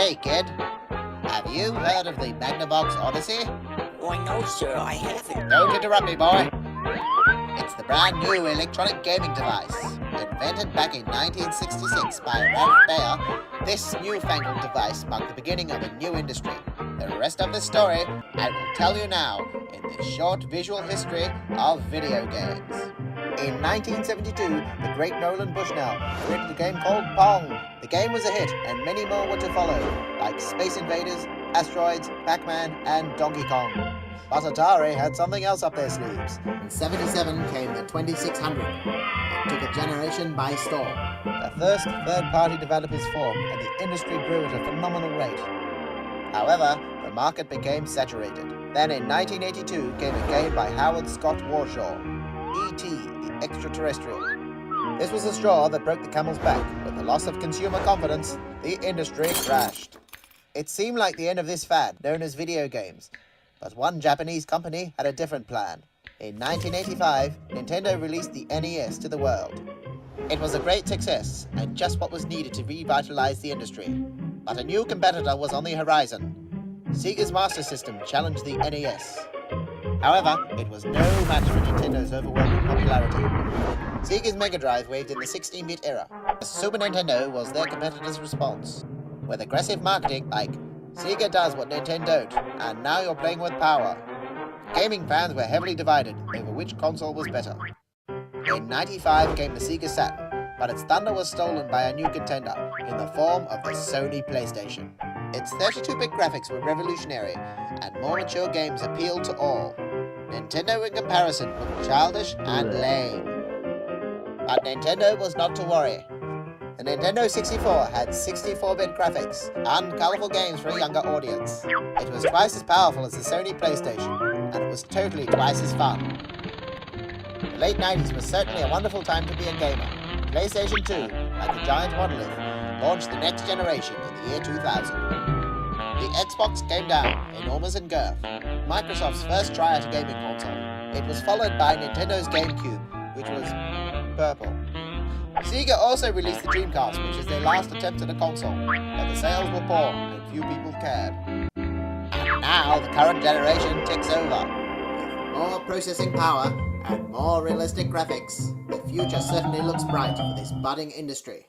Hey kid, have you heard of the Magnavox Odyssey? Why, no, sir, I haven't. Don't interrupt me, boy. It's the brand new electronic gaming device. Invented back in 1966 by Ralph Baer, this newfangled device marked the beginning of a new industry. The rest of the story I will tell you now in this short visual history of video games. In 1972, the great Nolan Bushnell created a game called Pong. The game was a hit, and many more were to follow, like Space Invaders, Asteroids, Pac-Man, and Donkey Kong. But Atari had something else up their sleeves. In 77 came the 2600. It took a generation by storm. The first third-party developers formed, and the industry grew at a phenomenal rate. However, the market became saturated. Then in 1982 came a game by Howard Scott Warshaw, E.T. the Extraterrestrial. This was the straw that broke the camel's back. With the loss of consumer confidence, the industry crashed. It seemed like the end of this fad, known as video games. But one Japanese company had a different plan. In 1985, Nintendo released the NES to the world. It was a great success, and just what was needed to revitalize the industry. But a new competitor was on the horizon. Sega's Master System challenged the NES. However, it was no match for Nintendo's overwhelming popularity. Sega's Mega Drive waved in the 16-bit era. The Super Nintendo was their competitor's response. With aggressive marketing like, Sega does what Nintendo don't, and now you're playing with power. Gaming fans were heavily divided over which console was better. In 95 came the Sega Saturn, but its thunder was stolen by a new contender in the form of the Sony PlayStation. Its 32-bit graphics were revolutionary, and more mature games appealed to all. Nintendo, in comparison, looked childish and lame. But Nintendo was not to worry. The Nintendo 64 had 64-bit graphics and colorful games for a younger audience. It was twice as powerful as the Sony PlayStation, and it was totally twice as fun. The late 90s was certainly a wonderful time to be a gamer. PlayStation 2, like a giant monolith, launched the next generation in the year 2000. The Xbox came down, enormous in girth, Microsoft's first try at a gaming console. It was followed by Nintendo's GameCube, which was purple. Sega also released the Dreamcast, which is their last attempt at a console, but the sales were poor and few people cared. And now the current generation takes over. With more processing power and more realistic graphics, the future certainly looks bright for this budding industry.